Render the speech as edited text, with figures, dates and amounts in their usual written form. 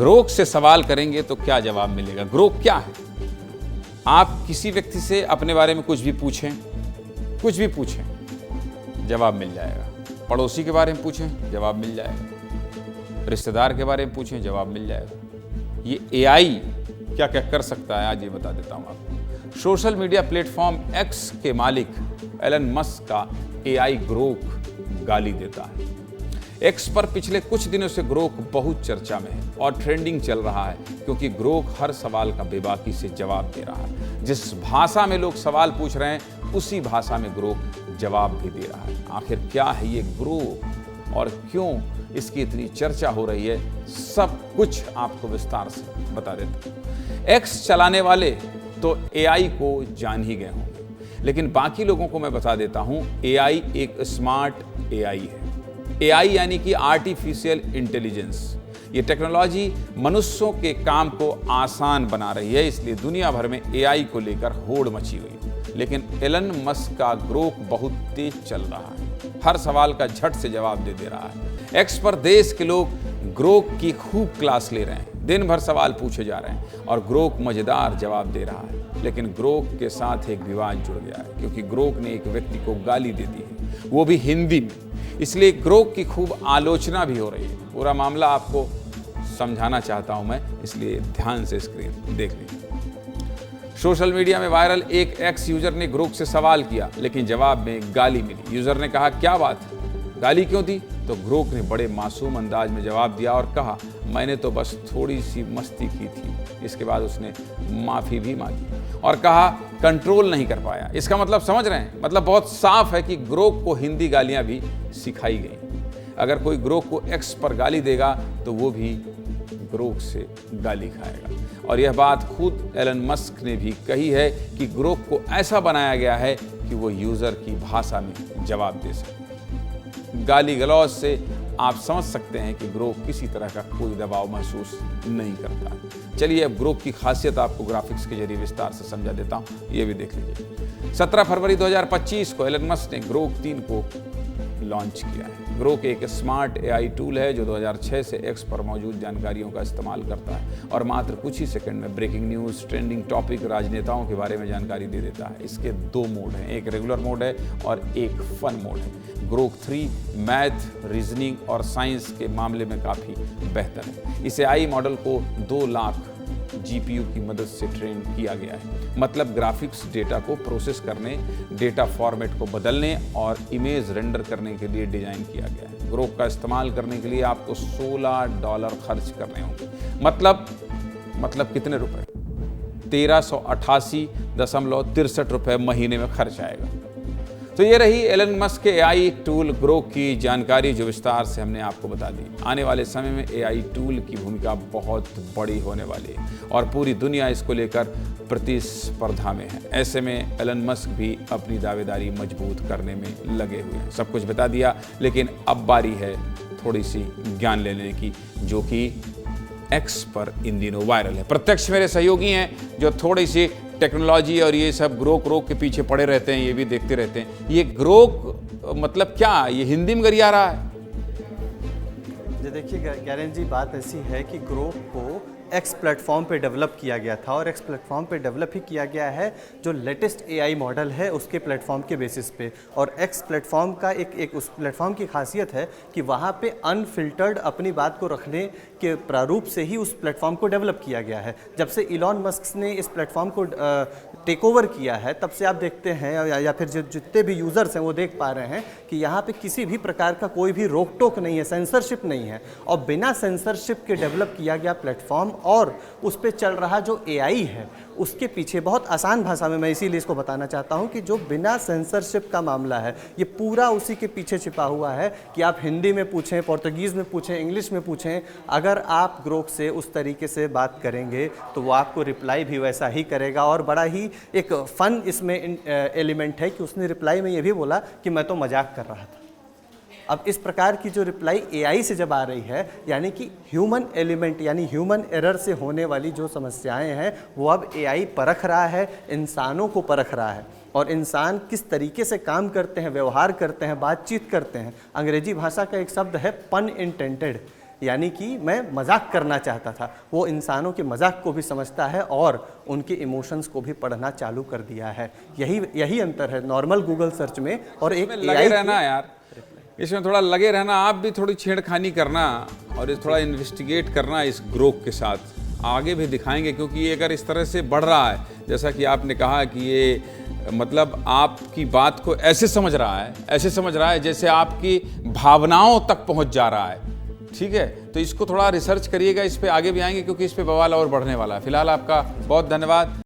Grok से सवाल करेंगे तो क्या जवाब मिलेगा? ग्रोक क्या है? आप किसी व्यक्ति से अपने बारे में कुछ भी पूछें, जवाब मिल जाएगा। पड़ोसी के बारे में पूछें, जवाब मिल जाएगा। रिश्तेदार के बारे में पूछें, जवाब मिल जाएगा। ये एआई क्या क्या कर सकता है, आज ये बता देता हूं आपको। सोशल मीडिया प्लेटफॉर्म एक्स के मालिक एलन मस्क का एआई ग्रोक गाली देता है। एक्स पर पिछले कुछ दिनों से ग्रोक बहुत चर्चा में है और ट्रेंडिंग चल रहा है, क्योंकि ग्रोक हर सवाल का बेबाकी से जवाब दे रहा है। जिस भाषा में लोग सवाल पूछ रहे हैं, उसी भाषा में ग्रोक जवाब भी दे रहा है। आखिर क्या है ये ग्रोक और क्यों इसकी इतनी चर्चा हो रही है, सब कुछ आपको विस्तार से बता देता हूं। एक्स चलाने वाले तो एआई को जान ही गए होंगे, लेकिन बाकी लोगों को मैं बता देता हूं, एआई एक स्मार्ट एआई है। एआई यानी कि आर्टिफिशियल इंटेलिजेंस। ये टेक्नोलॉजी मनुष्यों के काम को आसान बना रही है, इसलिए दुनिया भर में एआई को लेकर होड़ मची हुई है। लेकिन एलन मस्क का ग्रोक बहुत तेज चल रहा है, हर सवाल का झट से जवाब दे रहा है। एक्स पर देश के लोग ग्रोक की खूब क्लास ले रहे हैं, दिन भर सवाल पूछे जा रहे हैं और ग्रोक मजेदार जवाब दे रहा है। लेकिन ग्रोक के साथ एक विवाद जुड़ गया है, क्योंकि ग्रोक ने एक व्यक्ति को गाली दे दी है, वो भी हिंदी में। इसलिए ग्रोक की खूब आलोचना भी हो रही है। पूरा मामला आपको समझाना चाहता हूं मैं, इसलिए ध्यान से स्क्रीन देख लीजिए। सोशल मीडिया में वायरल एक एक्स यूजर ने ग्रोक से सवाल किया, लेकिन जवाब में गाली मिली। यूजर ने कहा, क्या बात है, गाली क्यों दी? तो ग्रोक ने बड़े मासूम अंदाज में जवाब दिया और कहा, मैंने तो बस थोड़ी सी मस्ती की थी। इसके बाद उसने माफ़ी भी मांगी और कहा, कंट्रोल नहीं कर पाया। इसका मतलब समझ रहे हैं? मतलब बहुत साफ है कि ग्रोक को हिंदी गालियां भी सिखाई गई। अगर कोई ग्रोक को एक्स पर गाली देगा तो वो भी ग्रोक से गाली खाएगा। और यह बात खुद एलन मस्क ने भी कही है कि ग्रोक को ऐसा बनाया गया है कि वो यूज़र की भाषा में जवाब दे सके। गाली गलौज से आप समझ सकते हैं कि ग्रोक किसी तरह का कोई दबाव महसूस नहीं करता। चलिए अब ग्रोक की खासियत आपको ग्राफिक्स के जरिए विस्तार से समझा देता हूं, ये भी देख लीजिए। 17 फरवरी 2025 को एलन मस्क ने ग्रोक 3 को लॉन्च किया है। ग्रोक एक स्मार्ट एआई टूल है जो 2006 से एक्स पर मौजूद जानकारियों का इस्तेमाल करता है और मात्र कुछ ही सेकंड में ब्रेकिंग न्यूज़, ट्रेंडिंग टॉपिक, राजनेताओं के बारे में जानकारी दे देता है। इसके 2 मोड हैं, एक रेगुलर मोड है और एक फन मोड है। ग्रोक 3 मैथ, रीजनिंग और साइंस के मामले में काफ़ी बेहतर है। इस एआई मॉडल को 2 लाख जीपीयू की मदद से ट्रेन किया गया है। मतलब ग्राफिक्स डेटा को प्रोसेस करने, डेटा फॉर्मेट को बदलने और इमेज रेंडर करने के लिए डिजाइन किया गया है। ग्रोक का इस्तेमाल करने के लिए आपको $16 खर्च करने होंगे। मतलब कितने रुपए? 1388.63 रुपए महीने में खर्च आएगा। तो ये रही एलन मस्क के एआई टूल ग्रोक की जानकारी, जो विस्तार से हमने आपको बता दी। आने वाले समय में एआई टूल की भूमिका बहुत बड़ी होने वाली है और पूरी दुनिया इसको लेकर प्रतिस्पर्धा में है। ऐसे में एलन मस्क भी अपनी दावेदारी मजबूत करने में लगे हुए हैं। सब कुछ बता दिया, लेकिन अब बारी है थोड़ी सी ज्ञान लेने की, जो कि एक्स पर इन दिनों वायरल है। प्रत्यक्ष मेरे सहयोगी हैं जो थोड़ी सी टेक्नोलॉजी और ये सब ग्रोक के पीछे पड़े रहते हैं, ये भी देखते रहते हैं। ये ग्रोक मतलब क्या, ये हिंदी में गरिया रहा है? जी देखिए ज्ञानेंद्र जी, बात ऐसी है कि ग्रोक को एक्स प्लेटफॉर्म पे डेवलप किया गया था और एक्स प्लेटफॉर्म पे डेवलप ही किया गया है जो लेटेस्ट एआई मॉडल है उसके प्लेटफॉर्म के बेसिस पे। और एक्स प्लेटफॉर्म का एक उस प्लेटफॉर्म की खासियत है कि वहाँ पे अनफिल्टर्ड अपनी बात को रखने के प्रारूप से ही उस प्लेटफॉर्म को डेवलप किया गया है। जब से इलॉन मस्क ने इस प्लेटफॉर्म को टेक ओवर किया है, तब से आप देखते हैं या फिर जितने भी यूज़र्स हैं वो देख पा रहे हैं कि यहाँ पे किसी भी प्रकार का कोई भी रोक टोक नहीं है, सेंसरशिप नहीं है। और बिना सेंसरशिप के डेवलप किया गया प्लेटफॉर्म और उस पर चल रहा जो एआई है उसके पीछे बहुत आसान भाषा में मैं इसीलिए इसको बताना चाहता हूं कि जो बिना सेंसरशिप का मामला है ये पूरा उसी के पीछे छिपा हुआ है कि आप हिंदी में पूछें, पोर्तुगीज़ में पूछें, इंग्लिश में पूछें, अगर आप ग्रोक से उस तरीके से बात करेंगे तो वो आपको रिप्लाई भी वैसा ही करेगा। और बड़ा ही एक फ़न इसमें एलिमेंट है कि उसने रिप्लाई में ये भी बोला कि मैं तो मजाक कर रहा था। अब इस प्रकार की जो रिप्लाई एआई से जब आ रही है, यानी कि ह्यूमन एलिमेंट यानी ह्यूमन एरर से होने वाली जो समस्याएं हैं वो अब एआई परख रहा है, इंसानों को परख रहा है। और इंसान किस तरीके से काम करते हैं, व्यवहार करते हैं, बातचीत करते हैं। अंग्रेजी भाषा का एक शब्द है पन इंटेंटेड, यानी कि मैं मजाक करना चाहता था। वो इंसानों के मजाक को भी समझता है और उनके इमोशंस को भी पढ़ना चालू कर दिया है। यही अंतर है नॉर्मल गूगल सर्च में और एक लगे AI रहना यार, इसमें थोड़ा लगे रहना, आप भी थोड़ी छेड़खानी करना और थोड़ा इन्वेस्टिगेट करना इस ग्रोक के साथ। आगे भी दिखाएंगे, क्योंकि ये अगर इस तरह से बढ़ रहा है, जैसा कि आपने कहा कि ये मतलब आपकी बात को ऐसे समझ रहा है जैसे आपकी भावनाओं तक पहुंच जा रहा है, ठीक है। तो इसको थोड़ा रिसर्च करिएगा, इस पे आगे भी आएंगे क्योंकि इस पे बवाल और बढ़ने वाला है। फिलहाल आपका बहुत धन्यवाद।